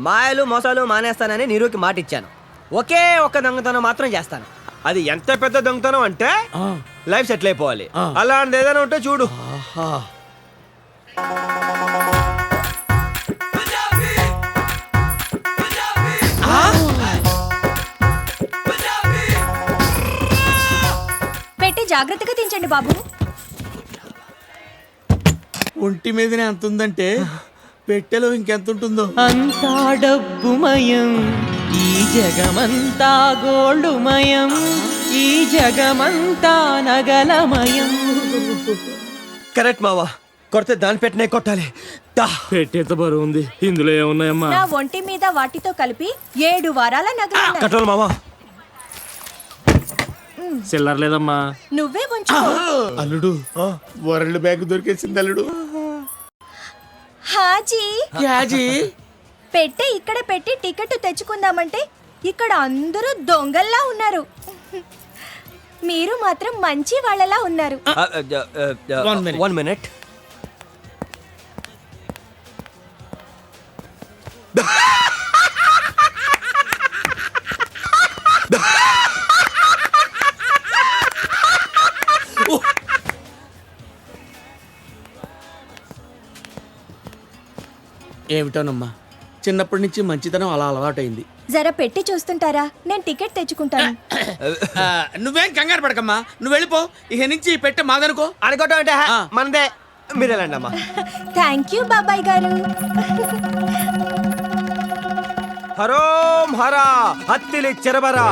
మాయలు మోసాలు మానేస్తానని నీరుకి మాట ఇచ్చాను. ఒకే ఒక్క దొంగతనం మాత్రం చేస్తాను. అది ఎంత పెద్ద దొంగతనం అంటే లైఫ్ సెటిల్ అయిపోవాలి. అలాంటిది ఏదైనా ఉంటే చూడు. పెట్టి జాగ్రత్తగా తించండి బాబు. ఒంటి మీదనే అంత ఉందంటే పెట్టెలో ఇంకెంత ఉంటుందో. అంతా డబ్బుమయం, ఈ జగమంతా గోల్డుమయం, ఈ జగమంతా నగలమయం. కరెక్ట్ మావా, కొడితే దాని పెట్టినే కొట్టాలి. పెట్టేంత బరువు ఉంది, ఇందులో ఏమున్నాయమ్మా? నా ఒంటి మీద వాటితో కలిపి 7 వారాల నగలు. కట్టాలి మావా. చిల్లర లేదమ్మా. నువ్వే ఉంచు. అల్లుడు వరల్డ్ బ్యాంక్ దొరికేసింది అల్లుడు. హాజీ పెట్టే ఇక్కడ పెట్టి టికెట్ తెచ్చుకుందామంటే ఇక్కడ అందరూ దొంగల్లా ఉన్నారు. మీరు మాత్రం మంచి వాళ్ళలా ఉన్నారు. 1 minute. ఏమిటోనమ్మా, చిన్నప్పటి నుంచి మంచితనం అలా అలవాటైంది. జర పెట్టి చూస్తుంటారా? నేను టికెట్ తెచ్చుకుంటాను. నువ్వేం కంగారు పడకమ్మా, నువ్వు వెళ్ళిపో. ఇక నుంచి పెట్టే మాదనుకో. అనుకోవటం అంటే మనదే. మీరు వెళ్ళండి అమ్మా. థ్యాంక్ యూ బాబాయ్ గారు. హరోం హరా హత్తిలి చెరబరా.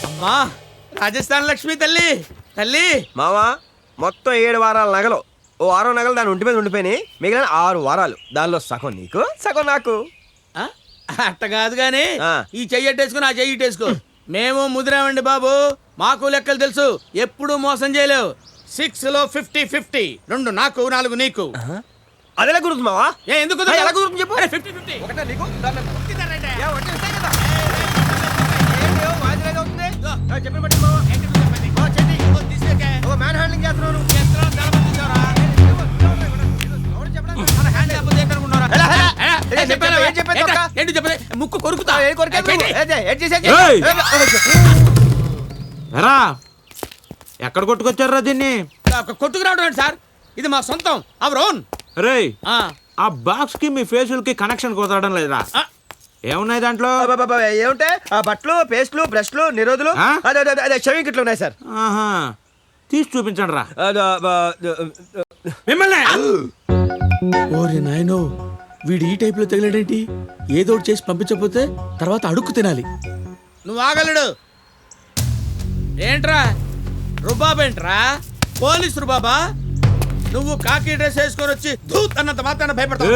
అమ్మా రాజస్థాన్ లక్ష్మి తల్లి తల్లి. మావా, మొత్తం 7 వారాల నగలు. ఓ 6 నగలు దాని ఒంటి మీద ఉండిపోయినాయి. మిగిలిన 6 వారాలు. దానిలో సగం నీకు, సగం నాకు. అట్ట కాదు గాని ఈ చెయ్యట్టేసుకుని ఆ చెయ్యిటేసుకో. మేము ముదిరామండి బాబు, మాకు లెక్కలు తెలుసు. ఎప్పుడు మోసం చేయలేవు. 6 లో 50-50. 2 నాకు 4 నీకు. అదెలా గుర్తుంది మావా? ఎందుకు ఎలా కుదురుతుంది చెప్పు? 50-50. ఒకటే నీకు, దాన్ని ఏ, ఒకటే ఇస్తాయి కదా. ఏంటి, ఓ వాయిదాగా అవుతుంది? చెప్పిన బట్టి మావా. ఓ చెడ్డి, ఓ మ్యాన్ హ్యాండ్లింగ్ చేస్తున్నాను. ముక్కు కొరుకుతా. ఎక్కడ కొట్టుకొచ్చారా దీన్ని? కొట్టుకురావడం ఏంటి సార్, ఇది మా సొంతం. Our own. రే, ఆ బాక్స్ కి మీ ఫేషియల్ కి కనెక్షన్ కుదరడం లేదా? ఏమున్నాయి దాంట్లో? ఏముంటే ఆ బట్టలు, పేస్ట్లు, బ్రష్లు, నిరోధులు, అదే షవింగ్ కిట్లు ఉన్నాయి సార్. తీసి చూపించండి రా. మిమ్మల్ని ఓరి నాయనో, వీడు ఈ టైప్ లో తగిలాడేంటి? ఏదో ఒకటి చేసి పంపించకపోతే తర్వాత అడుక్కు తినాలి. నువ్వు ఆగలడు ఏంట్రా? రుబాబేంట్రా? పోలీస్ రుబాబా? నువ్వు కాకి డ్రెస్ వేసుకొని వచ్చి ధూత్ అన్నంత మాత్రాన భయపడతావు?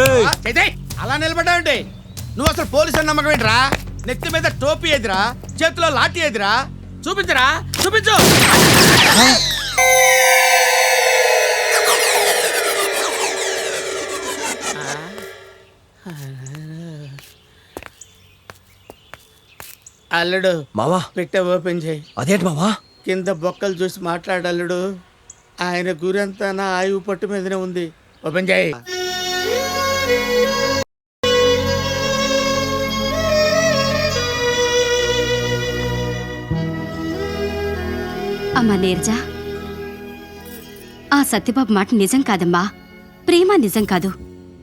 అలా నిలబడ్డావంటే నువ్వు అసలు పోలీస్ అని నమ్మకం ఏంట్రా? నెత్తి మీద టోపీ ఎదిరా, చేతిలో లాఠీ ఎదిరా. చూపించరా, చూపించు. అల్లుడు మావా, పెట్టే ఓపెన్ చేయి. అదేంటి మావా? కింద బొక్కలు చూసి మాట్లాడల్లుడు. ఆయన గురంతా నా ఆయువు పట్టు మీదనే ఉంది. ఓపెన్ చేయి. అమ్మా నీరజ, ఆ సత్యబాబు మాట నిజం కాదమ్మా. ప్రేమ నిజం కాదు.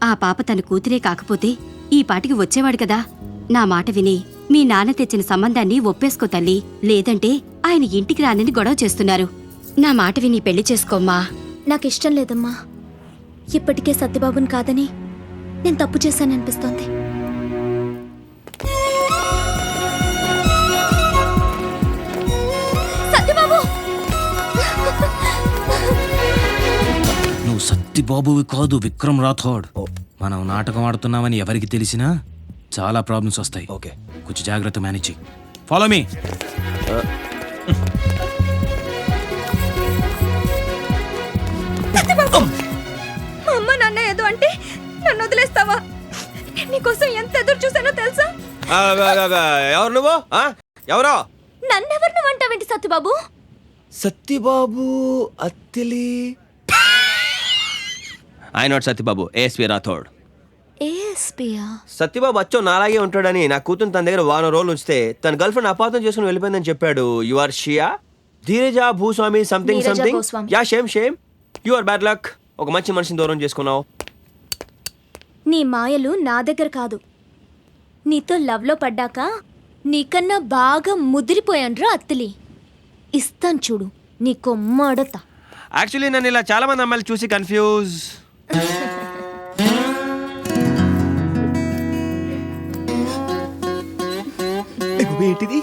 ఆ పాప తన కూతురే కాకపోతే ఈ పాటికి వచ్చేవాడు కదా. నా మాట విని మీ నాన్న తెచ్చిన సంబంధాన్ని ఒప్పేసుకో తల్లి. లేదంటే ఆయన ఇంటికి రానని గొడవ చేస్తున్నారు. నా మాట విని పెళ్లి చేసుకోమ్మా. నాకిష్టం లేదమ్మా. ఇప్పటికే సత్యబాబుని కాదని నేను తప్పు చేశాననిపిస్తోంది. సత్యబాబు, నువ్వు సత్యబాబువి కాదు, విక్రమ్ రాథోడ్. మనం నాటకం ఆడుతున్నామని ఎవరికి తెలిసినా చాలా ప్రాబ్లమ్స్ వస్తాయి. ఓకే, కొంచెం జాగ్రత్త మేనేజ్ చెయ్యి. Follow me. అమ్మ నాన్న ఏదో అంటే నన్ను వదిలేస్తావా? నేను నీకోసం ఎంత ఎదురు చూసానో తెలుసా? ఎవరు నువ్వు? ఎవరో? నన్నెవరు నువ్వు అంటావేంటి Satyababu? Satyababu Attili. I not Satyababu, A S V Rathod. ఏఎస్పియా? సత్యబాబు అచ్చో నాలాగే ఉంటాడని నా కూతురు తన దగ్గర వారం రోజులు ఉంచితే తన గర్ల్ ఫ్రెండ్ అపార్థం చేసుకుని వెళ్ళిపోయిందని చెప్పాడు. యు ఆర్ షియా Dheeraja Bhuswami something Neeraja something. Goswami. Yeah shame you are bad luck. ఒక మంచి మనిషిని దూరం చేసుకున్నావు. నీ మాయలు నా దగ్గర కాదు. నీతో లవ్లో పడ్డాక నీకన్నా బాగా ముదిరిపోయాన్రా అత్తిలి. ఇస్తాను చూడు నీ కొమ్మ అడతా. యాక్చువల్లీ నన్ను ఇలా చాలా మంది అమ్మాయిలు చూసి కన్ఫ్యూజ్. ఏంటిది?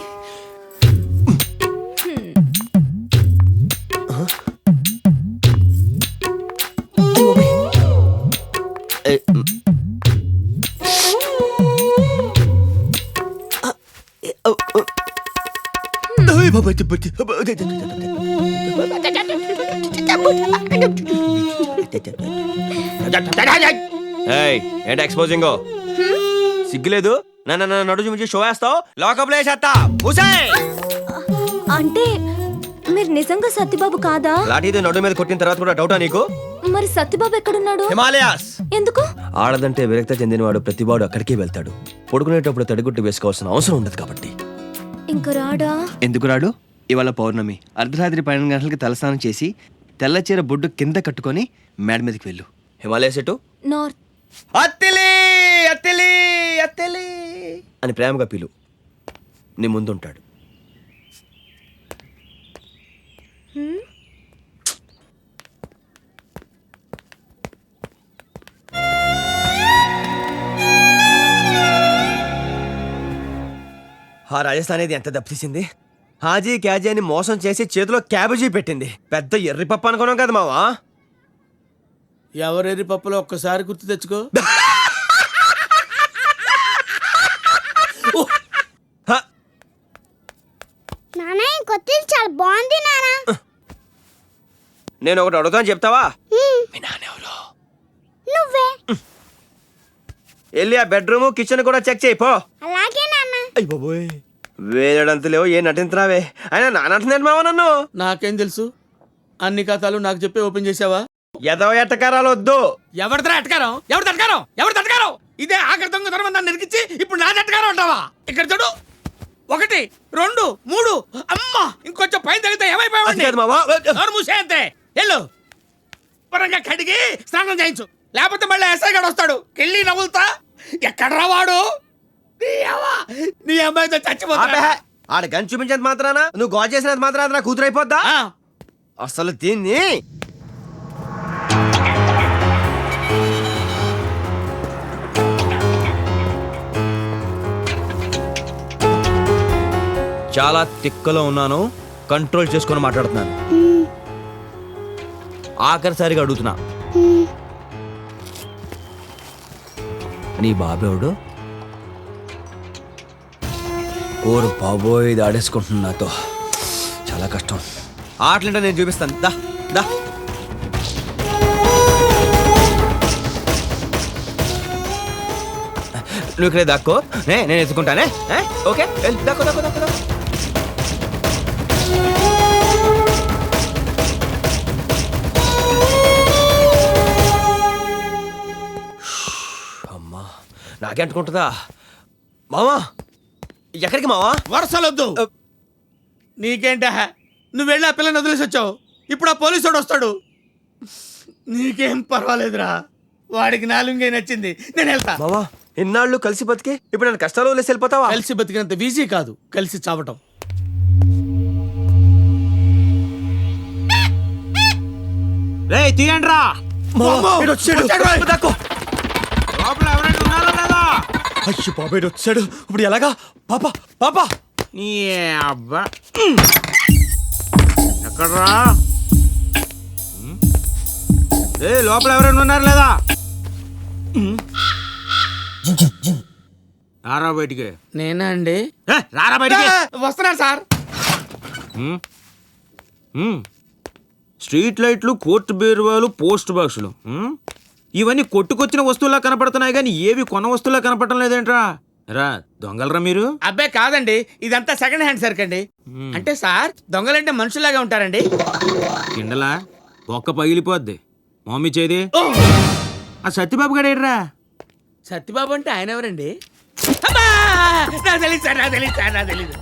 ఏంటి ఎక్స్పోజింగ్? సిగ్గులేదు? నన్ను నడు చూపించి షో వేస్తావు, లోకప్లో వేసేస్తా. అంటే మీరు నిజంగా సత్యబాబు కాదా? లాఠీతో నడు మీద కొట్టిన తర్వాత కూడా డౌటా నీకు? మరి సత్యబాబు ఎక్కడున్నాడు? హిమాలయాస్. ఎందుకు? ఆడదంటే విరక్త చెందినవాడు ప్రతివాడు అక్కడికే వెళ్తాడు. పడుకునేటప్పుడు తడిగుట్టు వేసుకోవాల్సిన అవసరం ఉండదు కాబట్టి. ఇంక రాడా? ఎందుకు రాడు? ఇవాళ పౌర్ణమి. అర్ధరాత్రి 12 గంటలకి తలస్నానం చేసి తెల్ల చీర బొడ్డు కింద కట్టుకొని మేడ మీదకి వెళ్ళు. హిమాలయస్ ఎటు? నార్త్. అత్తిలి అత్తిలి అత్తిలి అని ప్రేమగా పిలు. నీ ముందుంటాడు. ఆ రాజస్థాన్ ఇది ఎంత దెబ్బతీసింది. హాజీ క్యాజీ అని మోసం చేసి చేతిలో క్యాబేజీ పెట్టింది. పెద్ద ఎర్రి పప్పు అనుకున్నాం కదా మావా. ఎవరెరి పప్పులో ఒక్కసారి గుర్తు తెచ్చుకో. చాలా బాగుంది నానా. నేను ఒకటి అడుగుతాను చెప్తావా? మీ నాన్నెవరు? నువ్వే. వెళ్ళి ఆ బెడ్రూమ్ కిచెన్ కూడా చెక్ చేయి పో. అలాగే నాన్న. అయ్య బాబోయ్, వేరేడంత లేవు. ఏ నటించినావే? అయినా నానంటున్నాడు మావా నన్ను. నాకేం తెలుసు? అన్ని కథలు నాకు చెప్పి ఓపెన్ చేసావా? ఎదవ ఎట్టకారాలు వద్దు. ఎవరిదా ఎటకారం? ఎవరి తటకారం? ఎవరి తటకారం? ఇదే ఆఖరి దొంగతనం నన్ను నిరికించి ఇప్పుడు నా తటకారం అంటావా? ఇక్కడ చూడు, 1 2 3. అమ్మా, ఇంకొంచెం పైన తగిలితే ఏమైపోయావండి? మూసే అంతే. వెళ్ళు, పరంగా కడిగి స్నానం చేయించు, లేకపోతే మళ్ళీ ఎస్ఐ గడు వస్తాడు. కెళ్ళి నవ్వులుతా. ఎక్కడరా వాడు? నీ అమ్మాయితో చచ్చిపోతా. ఆడ గన్ చూపించేది మాత్రానా, నువ్వు గోల్ చేసినది మాత్రాన నా కూతురు అయిపోద్దా? అసలు దీన్ని చాలా తిక్కలో ఉన్నాను, కంట్రోల్ చేసుకొని మాట్లాడుతున్నాను. ఆఖరిసారిగా అడుగుతున్నా, నీ బాబేవుడు? ఓరు బాబోయ్, ఇది ఆడేసుకుంటున్నా నాతో. చాలా కష్టం. ఆటలంటే నేను చూపిస్తాను. దా దా. నువ్వు ఇక్కడే దాక్కో, నేను ఎత్తుకుంటానే. ఓకే, దాక్కో దాక్కో దాక్కో దాక్కో. అమ్మా, నాకే అంటుకుంటుందా? మావా, ఎక్కడికి మావా? వరుసలొద్దు. నీకేంటా? నువ్వు వెళ్ళి ఆ పిల్లని వదిలేసి వచ్చావు. ఇప్పుడు ఆ పోలీసుడు వస్తాడు. నీకేం పర్వాలేదురా, వాడికి నాలుగే నచ్చింది. నేను వెళ్తా. మావా, ఇన్నాళ్ళు కలిసి బతికి ఇప్పుడు నేను కష్టాలు వదిలేసి వెళ్ళిపోతావా? కలిసి బతికినంత ఈజీ కాదు కలిసి చావటం. తీయండి రా. అయ్యో బాబాయ్ వచ్చాడు. ఇప్పుడు ఎలాగా? పాపా పాపా. నీ అబ్బా ఎక్కడ్రా? లోపల ఎవరైనా ఉన్నారు లేదా? రారా బయటికి. నేనా అండి? రారా బయటికి. వస్తున్నా సార్. స్ట్రీట్ లైట్లు, కోర్టు బీరువాలు, పోస్ట్ బాక్సులు, ఇవన్నీ కొట్టుకొచ్చిన వస్తువులా కనపడుతున్నాయి కానీ ఏవి కొన్న వస్తువులా కనపడటం లేదేంట్రా? రా, దొంగలరా మీరు? అబ్బే కాదండి, ఇదంతా సెకండ్ హ్యాండ్ సరుకు అండి. అంటే సార్, దొంగలంటే మనుషులాగా ఉంటారండి. కిండలా బొక్క పగిలిపోద్ది. మమ్మీ చేది. ఆ సత్యబాబు గడేడ్రా? సత్యబాబు అంటే ఆయన ఎవరండి? అమ్మా! నాకు తెలీదు సార్, నాకు తెలీదు సార్, నాకు తెలీదు.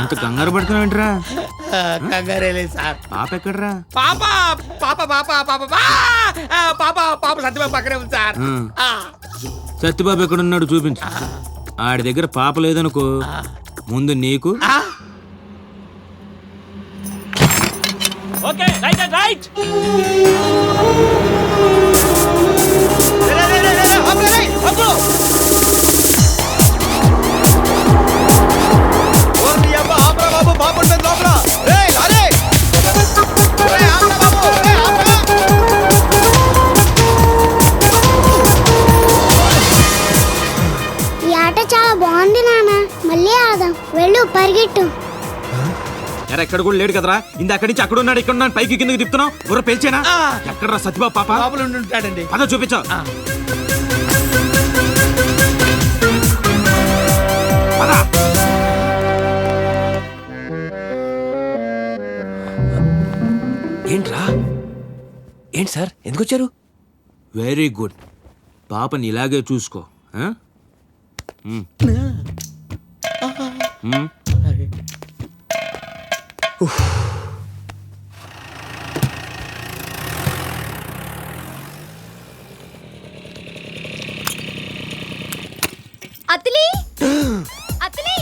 ఇంత కంగారు పడుతున్నావు ఏంట్రా? కంగారే లేదు సార్. పాప ఎక్కడ్రా? పాప పాప పాప పాప పాప పాప సత్యబాబు పక్కనే ఉంది సార్. ఆ. సత్యబాబు ఎక్కడున్నాడు చూపించు. ఆడి దగ్గర పాప లేదనుకో, ముందు నీకు ఆ. Okay right and right. ఈ ఆట చాలా బాగుంది నాన్న, మళ్ళీ ఆడదాం. వెళ్ళు, పరిగెట్టు. ఎరా ఎక్కడ కూడా లేడు కదరా, ఇంత అక్కడి నుంచి అక్కడ ఉన్నాడు ఇక్కడ ఉన్నాడు పైకి కిందకి తిప్పుతున్నావు. బుర్ర పెంచేనా? ఎక్కడరా సత్యబాబు పాప? లోపల ఉండి ఉంటాడండి. పద చూపించావు. ఏంట్రా? ఏంటి సార్, ఎందుకు వచ్చారు? వెరీ గుడ్, పాపని ఇలాగే చూసుకో. ఆ? మ్. మ్. అతిలి అతిలి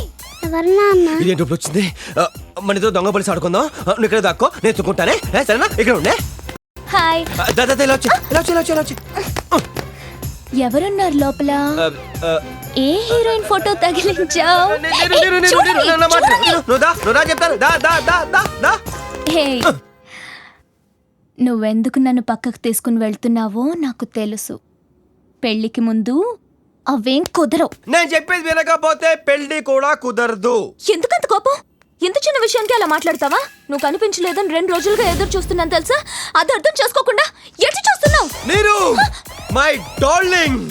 ఎవరు నాన్న? ఇదేంటి ఇప్పుడు వచ్చింది? మన ఇద్దరు దొంగ పోలీసు ఆడుకుందాం. నువ్వు ఇక్కడ దాక్కో, నేను ఎత్తుకుంటానే. సరేనా? ఇక్కడ ఉండే. హాయ్. దాదా ఇలా వచ్చి ఇలా వచ్చి ఇలా వచ్చి ఇలా వచ్చి. ఎవరున్నారు లోపల? ఆ, ఆ, ఏ హీరోయిన్ ఫోటో తగిలించావు? నువ్వు దా చెప్తాను. దా దా దా దా దా. నువ్వెందుకు నన్ను పక్కకు తీసుకుని వెళ్తున్నావో నాకు తెలుసు. పెళ్లికి ముందు అవేం కుదరవు. నేను చెప్పేది వినకపోతే పెళ్లి కూడా కుదరదు. ఎందుకంత కోపం? ఎంత చిన్న విషయానికి అలా మాట్లాడతావా? నువ్వు కనిపించలేదని 2 రోజులుగా ఎదురు చూస్తున్నాను తెలుసా? అది అర్థం చేసుకోకుండా ఎటు చూస్తున్నావు? నీరు మై డార్లింగ్.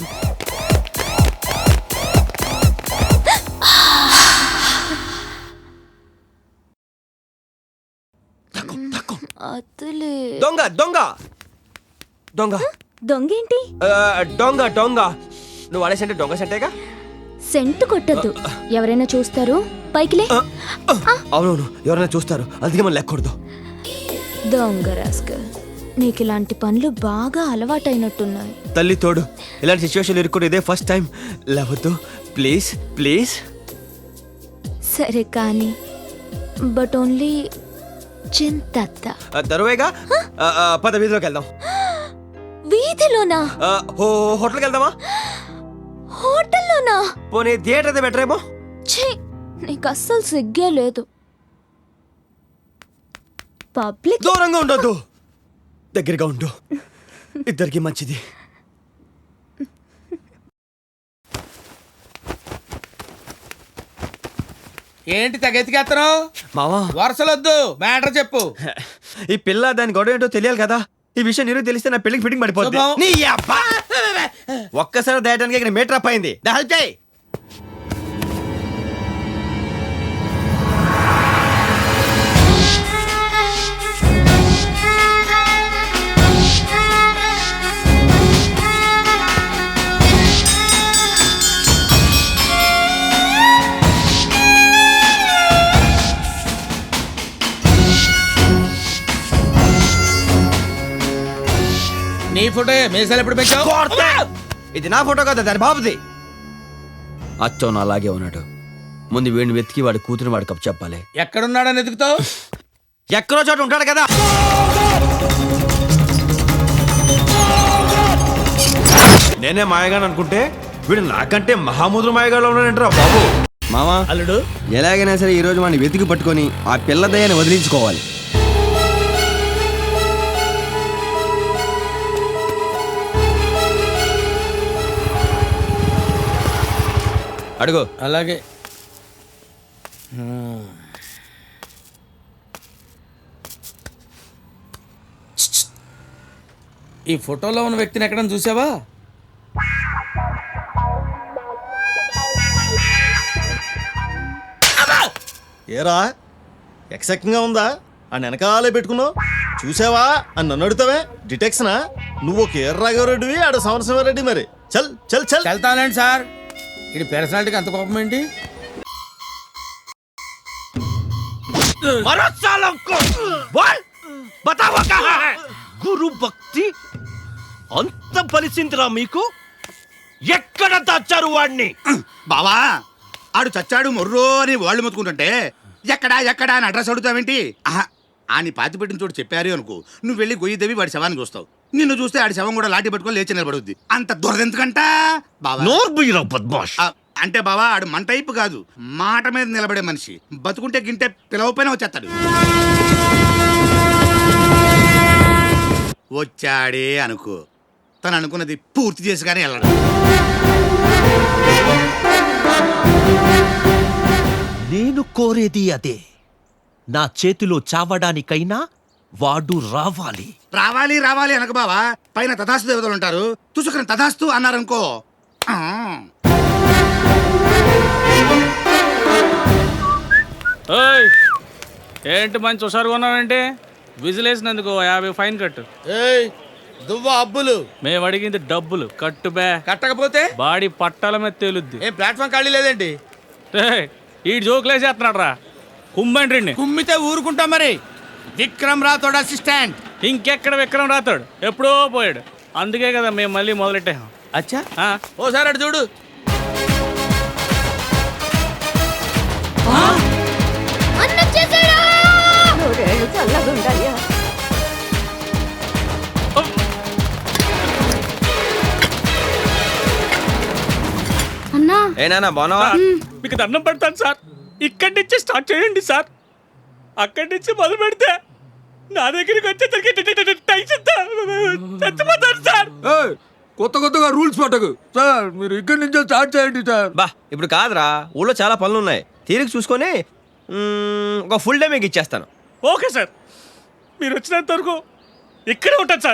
అతలే దొంగ దొంగ దొంగ దొంగేంటి? దొంగ దొంగ. నువ్వు వాడేసంటే దొంగ సెంటేగా. సెంటు కొట్టద్దు, ఎవరైనా చూస్తారు. పైకిలే. అవునవును, ఎవరైనా చూస్తారు, అందుకే మనం లెక్కకూడదు. దొంగ రాస్కల్, నీకు ఇలాంటి పనులు బాగా అలవాటైనట్టున్నాయి. తల్లి తోడు, ఇలాంటి సిచ్యువేషన్ ఇరుక్కుని ఇదే ఫస్ట్ టైం. లేవద్దు ప్లీజ్ ప్లీజ్. సరే కానీ, బట్ ఓన్లీ చింతత్త. దరువేగా. పద వీధిలోకి వెళ్దాం. వీధిలోనా? హోటల్కి వెళ్దామా? హోటల్లోనా? పోనీ థియేటర్ అయితే బెటర్ ఏమో. ఛీ, నీకు అస్సలు సిగ్గే లేదు. పబ్లిక్ దూరంగా ఉండొద్దు, దగ్గరగా ఉండు, ఇద్దరికి మంచిది. ఏంటి తగెత్తికేస్తున్నావు? మావా, వరుసలొద్దు, మ్యాటర్ చెప్పు. ఈ పిల్ల దాని గొడవ ఏంటో తెలియాలి కదా. ఈ విషయం నీరు తెలిస్తే నా పెళ్లికి ఫిట్టింగ్ పడిపోతుంది. శుభం. నీ అబ్బా. ఒక్కసారి దాయటానికి ఇక్కడ మీటర్ అప్ అయింది. హెల్ప్ చేయి. నీ ఫోటో మీసాలు ఎప్పుడు పెంచావు? ఇది నా ఫోటో కదా, దాని బాబుది. అచ్చోన్ అలాగే ఉన్నాడు. ముందు వీడిని వెతికి వాడి కూతురు వాడి కప్పు చెప్పాలి. ఎక్కడున్నాడని ఎదుగుతావు? ఎక్కడో చోట ఉంటాడు కదా. నేనే మాయగాను అనుకుంటే వీడు నాకంటే మహాముద్ర మాయగాలో ఉన్నాడంటారా బాబు. మామా, అల్లుడు, ఎలాగైనా సరే ఈ రోజు వాడిని వెతికి పట్టుకొని ఆ పిల్ల దయ్యాన్ని వదిలించుకోవాలి. అడుగు. అలాగే. ఈ ఫోటోలో ఉన్న వ్యక్తిని ఎక్కడ చూసావా? ఏరా ఎక్సెక్టింగ్గా ఉందా? ఆ వెనకాలే పెట్టుకున్నావు, చూసావా అని నన్ను అడుగుతావే? డిటెక్షనా? నువ్వు ఒక ఎర్రరాఘవరెడ్డివి, ఆడ సమరసింహారెడ్డి. మరి చల్ చల్ చల్ వెళ్తానండి సార్. ఇది పర్సనాలిటీకి అంత కోపం ఏంటి? मरो सालों को बोल बताओ कहाँ है గురు భక్తి అంత బలిసిందిరా మీకు ఎక్కడ దాచారు వాడిని బావా ఆడు చచ్చాడు మొర్రో అని వాళ్ళు మొత్తుకుంటుంటే ఎక్కడా ఎక్కడా అని అడ్రస్ అడుగుతావేంటి? ఆని పాతి పెట్టిన చోటు చెప్పారు అనుకో, నువ్వు వెళ్ళి గొయ్యి దేవి వాడి శవాన్ని చూస్తావు. నిన్ను చూస్తే ఆడి శవం కూడా లాఠీ పట్టుకొని లేచి నిలబడుద్ది. అంత దొరదెందుకంట బావా? నోర్బుయిరా బద్మాష్. అంటే బావా ఆడు మన టైపు కాదు, మాట మీద నిలబడే మనిషి. బతుకుంటే గింటే పిలవపైన వచ్చేస్తాడు. వచ్చాడే అనుకో, తను అనుకున్నది పూర్తి చేసి కానీ వెళ్ళడు. నేను కోరేది అదే. నా చేతిలో చావడానికైనా వాడు రావాలి. రావాలి రావాలి అనక బావా, పైన తథాస్తు దేవతలు ఉంటారు. తుసుకుని తథాస్తు అన్నారనుకో. ఏంటి మంచి హుషారుగా ఉన్నావేంటి? విజిలేసినందుకు 50 ఫైన్ కట్టు. ఏయ్ దువ్వ అబ్బులు, మేము అడిగింది డబ్బులు కట్టు బే. కట్టకపోతే బాడీ పట్టాల మీద తేలుద్ది. ఏం ప్లాట్ఫామ్ ఖాళీ లేదేంటి? ఈ జోకులేసేస్తున్నాడు రా, కుమ్మండ్రిండి. కుమ్మితే ఊరుకుంటాం మరి. విక్రమ్ రాథోడ్ అసిస్టెంట్. ఇంకెక్కడ విక్రమ్ రాతాడు, ఎప్పుడో పోయాడు. అందుకే కదా మేము మళ్ళీ మొదలెట్టాం. అచ్చా ఓసారి అటు చూడు. అన్నా ఏనా బాగున్నావా? మీకు దండం పెడతాను సార్, ఇక్కడి నుంచి స్టార్ట్ చేయండి సార్. అక్కడి నుంచి మొదలు పెడితే నా దగ్గరికి వచ్చేసరికి చచ్చిపోతాను సార్. కొత్త కొత్తగా రూల్స్ పట్టకు సార్. మీరు ఇక్కడి నుంచే స్టార్ట్ చేయండి సార్. బా ఇప్పుడు కాదురా, ఊళ్ళో చాలా పనులు ఉన్నాయి. తీరిక చూసుకొని ఒక ఫుల్ డే మీకు ఇచ్చేస్తాను. ఓకే సార్, మీరు వచ్చినంత వరకు ఇక్కడే ఉంటాను సార్.